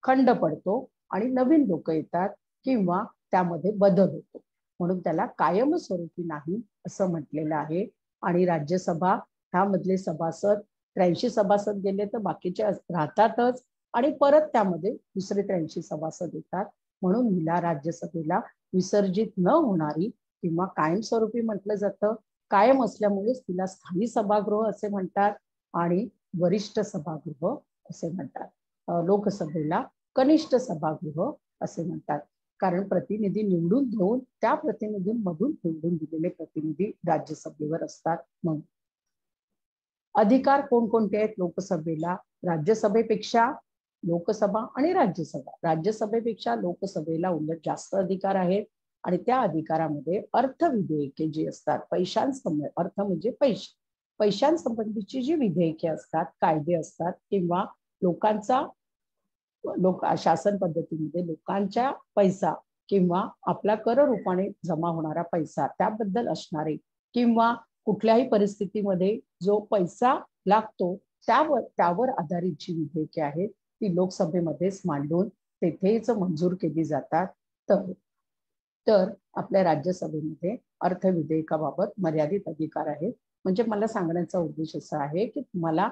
खंड पडतो आणि नवीन लोक येतात किंवा त्यामध्ये बदल होतो, म्हणून त्याला कायमस्वरूपी नाही असं म्हटलेलं आहे. आणि राज्यसभा ह्यामधले सभासद 83 सभासद गेले तर बाकीचे राहतातच आणि परत त्यामध्ये दुसरे 83 सभासद येतात, म्हणून हिला राज्यसभेला विसर्जित न होणारी किंवा कायमस्वरूपी म्हटलं जातं. कायम असल्यामुळेच तिला स्थायी सभागृह असे म्हणतात आणि वरिष्ठ सभागृह असे म्हणतात. लोकसभेला कनिष्ठ सभागृह असे म्हणतात, कारण प्रतिनिधी निवडून देऊन त्या प्रतिनिधींमधून निवडून दिलेले प्रतिनिधी राज्यसभेवर असतात. म्हणून अधिकार कोणकोणते आहेत लोकसभेला? राज्यसभेपेक्षा लोकसभा आणि राज्यसभा, राज्यसभेपेक्षा लोकसभेला उलट जास्त अधिकार आहेत आणि त्या अधिकारामध्ये अर्थविधेयके जी असतात, अर्थ म्हणजे पैसे, पैशांसंबंधीची जी विधेयके असतात, कायदे असतात किंवा लोकांचा शासन पद्धतीमध्ये लोकांच्या पैसा किंवा आपला कर रूपाने जमा होणारा पैसा त्याबद्दल असणारे किंवा कुठल्याही परिस्थितीमध्ये जो पैसा लागतो त्यावर आधारित जी विधेयके आहेत ती लोकसभेमध्येच मांडून तेथेच मंजूर केली जातात. तर आपल्या राज्यसभेमध्ये अर्थविधेयकाबाबत मर्यादित अधिकार आहेत. म्हणजे मला सांगण्याचा उद्देश असा आहे की तुम्हाला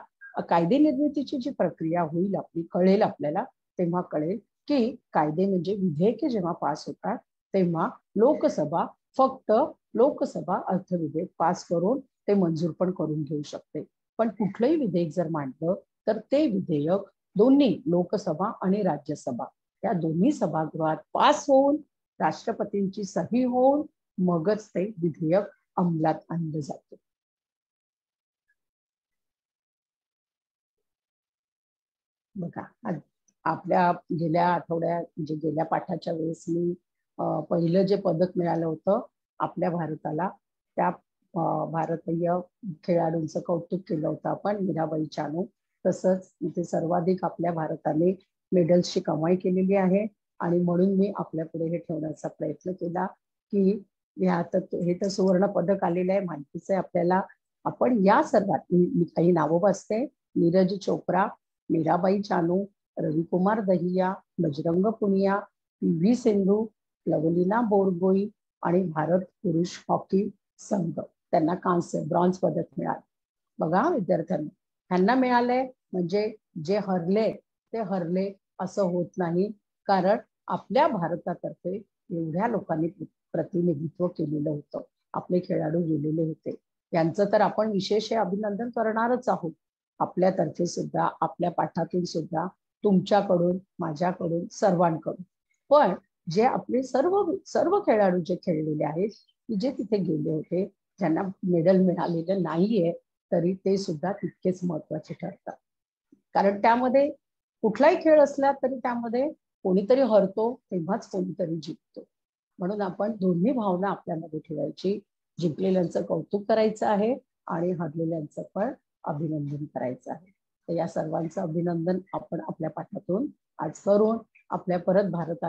कायदे निर्मितीची जी प्रक्रिया होईल आपली कळेल, आपल्याला तेव्हा कळेल की कायदे म्हणजे विधेयके जेव्हा पास होतात तेव्हा लोकसभा फक्त लोकसभा अर्थविधेयक पास करून ते मंजूर पण करून घेऊ शकते, पण कुठलंही विधेयक जर मांडलं तर ते विधेयक दोन्ही लोकसभा आणि राज्यसभा या दोन्ही सभागृहात पास होऊन राष्ट्रपतींची सही होऊन मगच ते विधेयक अंमलात आणलं जातं. बघा, आपल्या गेल्या आठवड्यात म्हणजे गेल्या पाठाच्या वेळेस मी पहिलं जे पदक मिळालं होतं आपल्या भारताला, त्या भारतीय खेळाडूंचं कौतुक केलं होतं आपण, मीराबाई चानू. तसंच इथे सर्वाधिक आपल्या भारताने मेडल्सची कमाई केलेली आहे आणि म्हणून मी आपल्या पुढे हे ठेवण्याचा प्रयत्न केला की हे तर सुवर्ण पदक आलेलं आहे, माहितीच आहे आपल्याला. आपण या सर्वात मी काही नावं वाचते: नीरज चोप्रा, मीराबाई चानू, रविकुमार दहिया, बजरंग पुनिया, PV सिंधू, लवलीना बोरगोई आणि भारत पुरुष हॉकी संघ, त्यांना कांस्य ब्रॉन्झ पदक मिळालं. बघा विद्यार्थ्यांना, ह्यांना मिळालंय म्हणजे जे हरले ते हरले असं होत नाही, कारण आपल्या भारतातर्फे एवढ्या लोकांनी प्रतिनिधित्व केलेलं होतं, आपले खेळाडू गेलेले होते, यांचं तर आपण विशेष अभिनंदन करणारच आहोत. आपल्यातर्फे सुद्धा, आपल्या पाठातून सुद्धा, तुमच्याकडून, माझ्याकडून, सर्वांकडून. पण जे आपले सर्व खेळाडू जे खेळलेले आहेत, जे तिथे गेले होते ज्यांना मेडल मिळालेलं नाहीये तरी ते सुद्धा तितकेच महत्वाचे ठरतात. कारण त्यामध्ये कुठलाही खेळ असला तरी त्यामध्ये कोणीतरी हरतो तेव्हाच कोणीतरी जिंकतो. म्हणून आपण दोन्ही भावना आपल्यामध्ये ठेवायची. जिंकलेल्यांचं कौतुक करायचं आहे आणि हरलेल्यांचं पण अभिनंदन करायचं आहे. तर या सर्वांचं अभिनंदन आपण आपल्या पाठातून आज करून आपल्या परत भारत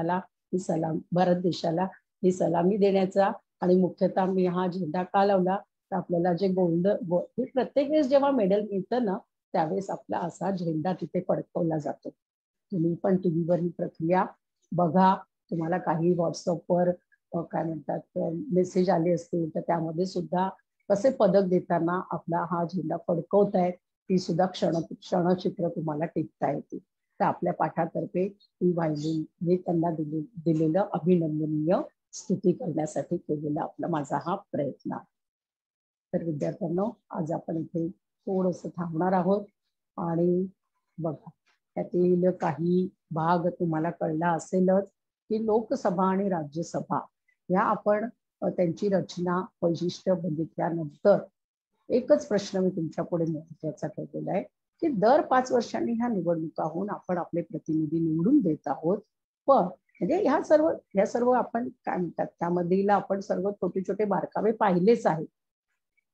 देशाला ही सलामी देण्याचा आणि मुख्यतः मी हा झेंडा का लावला तर आपल्याला जे प्रत्येक वेळेस जेव्हा मेडल मिळतं ना त्यावेळेस आपला असा झेंडा तिथे फडकवला जातो. तुम्ही पण टीव्हीवर ही प्रक्रिया बघा. तुम्हाला काही व्हॉट्सअपवर काय म्हणतात मेसेज आले असतील तर त्यामध्ये सुद्धा कसे पदक देताना आपला हा झेंडा फडकवतायत ती सुद्धा क्षणचित्र तुम्हाला टिपता येते. तर आपल्या पाठातर्फे ही वाहिनी त्यांना दिलेलं अभिनंदनीय स्तुती करण्यासाठी केलेला माझा हा प्रयत्न आहे. तर विद्यार्थ्यांनो आज आपण इथे थोडंसं थांबणार आहोत आणि बघा त्यातील काही भाग तुम्हाला कळला असेलच की लोकसभा आणि राज्यसभा या आपण त्यांची रचना वैशिष्ट्य बघितल्यानंतर एकच प्रश्न मी तुमच्या पुढे महत्वाचा ठेवलेला आहे की दर 5 वर्षांनी ह्या निवडणुका होऊन आपण आपले प्रतिनिधी निवडून देत आहोत. पण म्हणजे ह्या सर्व आपण काय म्हणतात त्यामधील आपण सर्व छोटे छोटे बारकावे पाहिलेच आहेत,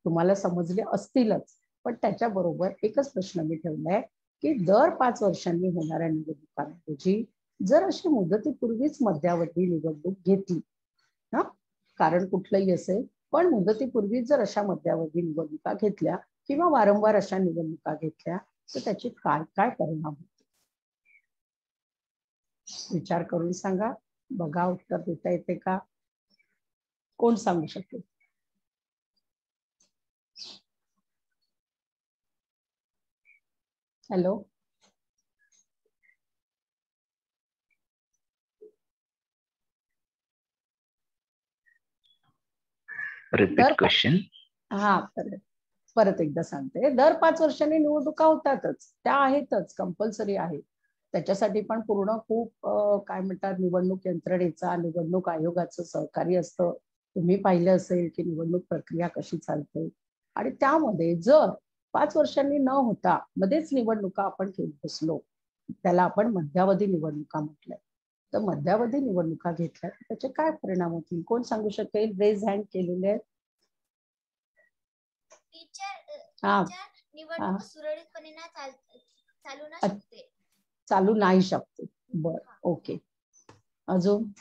तुम्हाला समजले असतीलच. पण त्याच्याबरोबर एकच प्रश्न मी ठेवलाय की दर 5 वर्षांनी होणाऱ्या निवडणुकांऐवजी जर अशी मुदतीपूर्वीच मध्यावधी निवडणूक घेतली ना, कारण कुठलंही असेल पण मुदतीपूर्वीच जर अशा मध्यावधी निवडणुका घेतल्या किंवा वारंवार अशा निवडणुका घेतल्या तर त्याचे काय काय परिणाम होते विचार करून सांगा. बघा उत्तर देता येते का, कोण सांगू शकेल? Hello question. हा परत एकदा सांगते. दर 5 वर्षांनी निवडणुका होतातच, त्या आहेतच, कंपल्सरी आहे. त्याच्यासाठी पण पूर्ण खूप काय म्हणतात निवडणूक यंत्रणेचा निवडणूक आयोगाचं सहकार्य असतं. तुम्ही पाहिलं असेल की निवडणूक प्रक्रिया कशी चालते आणि त्यामध्ये जर 5 वर्षांनी न होता मध्येच निवडणुका आपण घेत बसलो त्याला आपण मध्यावधी निवडणुका म्हटलंय. तर मध्यावधी निवडणुका घेतल्या त्याचे काय परिणाम होतील, कोण सांगू शकेल? रेज हँड केलेले आहेत. निवडणूक सुरळीतपणे चालू नाही शकते. बर ओके. अजून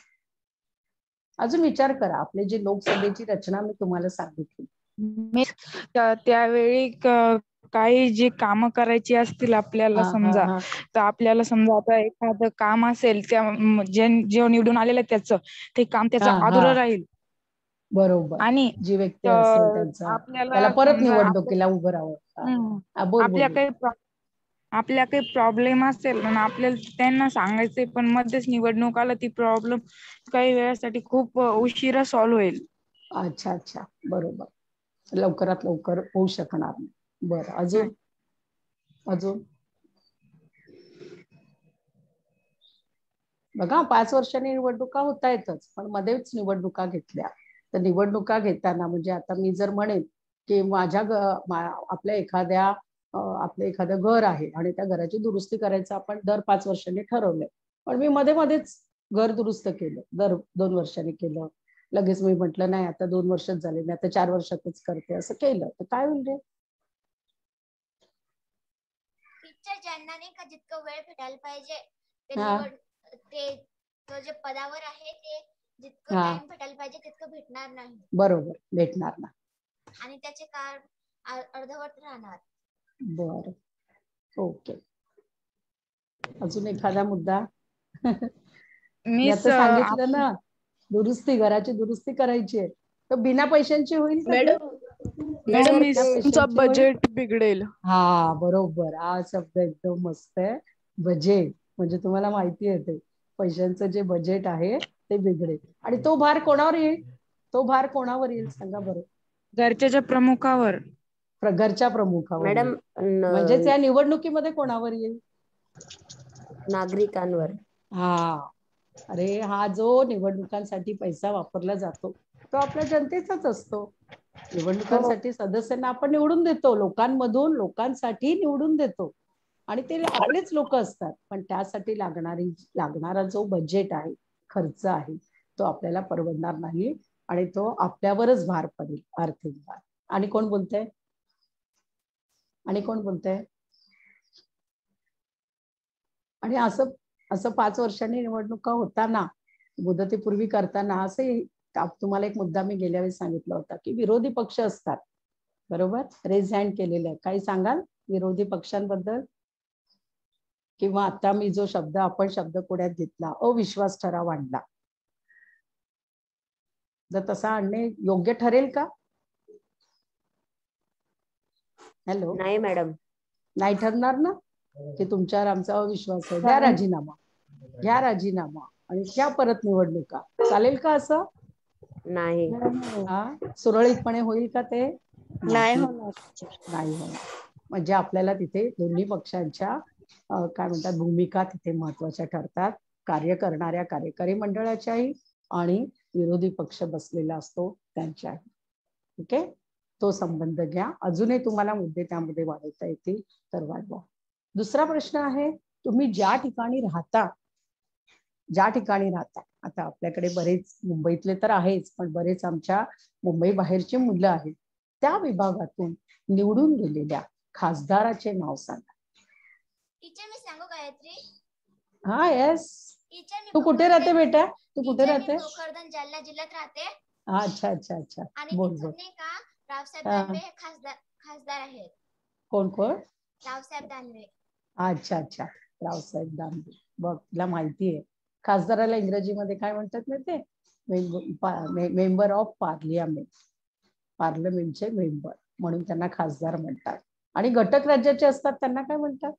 विचार करा. आपले जे लोकसभेची रचना मी तुम्हाला सांगितली त्यावेळी काही जे काम करायची असतील आपल्याला समजा तर आपल्याला समजा आता एखादं काम असेल त्या जे निवडून आलेलं त्याचं ते काम त्याचं अधुरं राहील. बरोबर. आणि जी व्यक्ती असेल त्यांचा त्याला परत निवडणुकीला उभं राहावं. आपल्या काही प्रॉब्लेम असेल पण आपल्याला त्यांना सांगायचंय पण मध्येच निवडणूक आला ती प्रॉब्लेम काही वेळासाठी खूप उशिरा सॉल्व्ह होईल. अच्छा अच्छा बरोबर. लवकरात लवकर होऊ शकणार नाही. बरं अजून बघा 5 वर्षांनी निवडणुका होता येतच पण मध्येच निवडणुका घेतल्या तर निवडणुका घेताना म्हणजे आता मी जर म्हणेन की आपलं एखादं घर आहे आणि त्या घराची दुरुस्ती करायचं आपण दर 5 वर्षांनी ठरवलंय पण मी मध्ये घर दुरुस्त केलं, दर 2 वर्षांनी केलं, लगेच मी म्हटलं नाही आता 2 वर्षच झाले मी आता 4 वर्षातच करते असं केलं तर काय होईल रे? ज्यांना नाही का जितकं वेळ भेटायला पाहिजे ते जे पदावर आहे ते जितकं टाइम भेटायला पाहिजे तितकं भेटणार नाही. बरोबर भेटणार नाही आणि त्याचे कारण अर्धवट राहणार. बर ओके. अजून एखादा मुद्दा? मी आता सांगितलं ना घराची दुरुस्ती करायची आहे तर बिना पैशांची होईल का? मॅडम बजेट बिघडेल. हा बरोबर. हा शब्द एकदम मस्त आहे. बजेट म्हणजे तुम्हाला माहिती आहे ते पैशांचं जे बजेट आहे ते बिघडेल आणि तो भार कोणावर येईल सांगा बरं? घरच्या प्रमुखावर. घरच्या प्रमुखावर. मॅडम म्हणजे त्या निवडणुकीमध्ये कोणावर येईल? नागरिकांवर. अरे हा जो निवडणुकांसाठी पैसा वापरला जातो तो आपल्या जनतेचाच असतो निवडणुकांसाठी सदस्यांना आपण निवडून देतो, लोकांमधून लोकांसाठी निवडून देतो आणि ते आपलेच लोक असतात. पण त्यासाठी लागणारा जो बजेट आहे, खर्च आहे, तो आपल्याला परवडणार नाही आणि तो आपल्यावरच भार पडेल, आर्थिक भार. आणि कोण बोलतंय? आणि असं 5 वर्षांनी निवडणुका होताना, मुदतीपूर्वी करताना असे तुम्हाला एक मुद्दा मी गेल्या वेळेस सांगितला होता की विरोधी पक्ष असतात, बरोबर? रेज हँड केलेले आहे. काही सांगाल विरोधी पक्षांबद्दल? किंवा आता मी जो आपण शब्द पुढ्यात घेतला, अविश्वास ठराव आणला, जर तसा आणणे योग्य ठरेल का? हॅलो. नाही मॅडम. नाही ठरणार ना? की तुमच्यावर आमचा अविश्वास आहे, घ्या राजीनामा आणि घ्या परत निवडणुका. चालेल का असं? नाही. सुरळीतपणे होईल का ते? नाही होणार. नाही होणार. म्हणजे आपल्याला तिथे दोन्ही पक्षांच्या काय म्हणतात भूमिका तिथे महत्वाच्या ठरतात, कार्य करणाऱ्या कार्यकारी मंडळाच्याही आणि विरोधी पक्ष बसलेला असतो त्यांच्याही. ओके, तो संबंध घ्या. अजूनही तुम्हाला मुद्दे त्यामध्ये वाढवता येतील तर वाढवा. दुसरा प्रश्न आहे, तुम्ही ज्या ठिकाणी राहता, आता आपल्याकडे बरेच मुंबईतले तर आहेच, पण बरेच आमच्या मुंबई बाहेरची मुलं आहेत, त्या विभागातून निवडून गेलेल्या खासदाराचे नाव सांगा. टीचर मी सांगू गायत्री? हा, येस. टीचर तू कुठे राहते बेटा? तू कुठे राहते? भोकरदन, जालना जिल्ह्यात राहते. अच्छा अच्छा अच्छा. आणि बोल. नाही का रावसाहेब दानवे हे खासदार आहेत. कोण? रावसाहेब दानवे. अच्छा अच्छा, रावसाहेब दानवे. बघ, तुला माहिती आहे खासदाराला इंग्रजीमध्ये काय म्हणतात ना? ते मेंबर ऑफ पार्लियामेंट, पार्लमेंटचे मेंबर, म्हणून त्यांना खासदार म्हणतात. आणि घटक राज्याचे असतात त्यांना काय म्हणतात?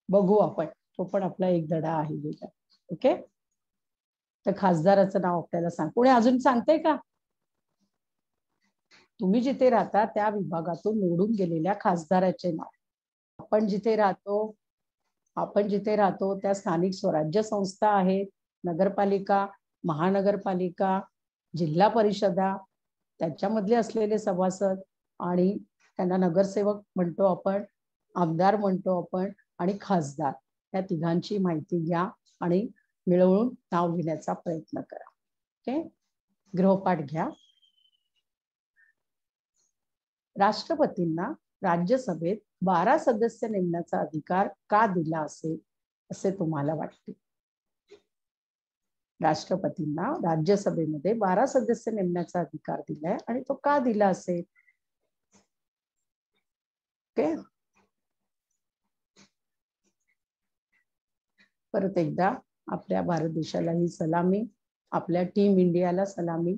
बघू आपण, तो पण आपला एक धडा आहे बेटा. ओके, तर खासदाराचं नाव आपल्याला सांग. कोणी अजून सांगते का? तुम्ही जिथे राहता त्या विभागातून निवडून गेलेल्या खासदाराचे नाव. आपण जिथे राहतो त्या स्थानिक स्वराज्य संस्था आहेत, नगरपालिका, महानगरपालिका, जिल्हा परिषदा, त्याच्यामधले असलेले सभासद आणि त्यांना नगरसेवक म्हणतो आपण, आमदार म्हणतो आपण, आणि खासदार, या तिघांची माहिती घ्या आणि मिळवून नाव घेण्याचा प्रयत्न करा. ओके, गृहपाठ घ्या. राष्ट्रपतींना राज्यसभेत 12 सदस्य नेमण्याचा अधिकार का दिला असेल असे तुम्हाला वाटते? राष्ट्रपतींना राज्यसभेमध्ये 12 सदस्य नेमण्याचा अधिकार दिलाय आणि तो का दिला असेल? ओके, परत एकदा आपल्या भारत देशाला ही सलामी, आपल्या टीम इंडियाला सलामी.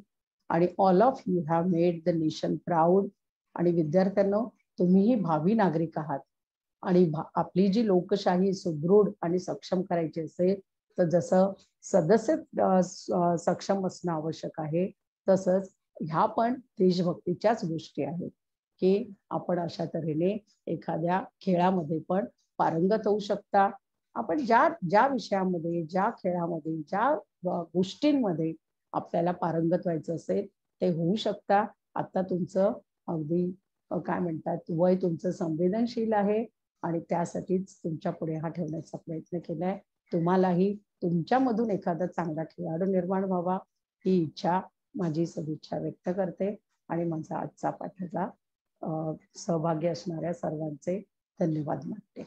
आणि all of you have made the nation proud. आणि विद्यार्थ्यांनो, तुम्हीही भावी नागरिक आहात आणि आपली जी लोकशाही सुदृढ आणि सक्षम करायची असेल तर जसं सदस्य सक्षम असणं आवश्यक आहे, तसंच ह्या पण देशभक्तीच्याच गोष्टी आहेत की आपण अशा तऱ्हेने एखाद्या खेळामध्ये पण पारंगत होऊ शकता. आपण ज्या विषयामध्ये, ज्या खेळामध्ये, ज्या गोष्टींमध्ये आपल्याला पारंगत व्हायचं असेल ते होऊ शकता. आता तुमचं अगदी काय म्हणतात वय तुमचं संवेदनशील आहे आणि त्यासाठीच तुमच्या पुढे हा ठेवण्याचा प्रयत्न केलाय. तुम्हालाही तुमच्यामधून एखादा चांगला खेळाडू निर्माण व्हावा ही इच्छा, माझी सदिच्छा व्यक्त करते आणि माझा आजचा पाठाचा सहभागी असणाऱ्या सर्वांचे धन्यवाद मानते.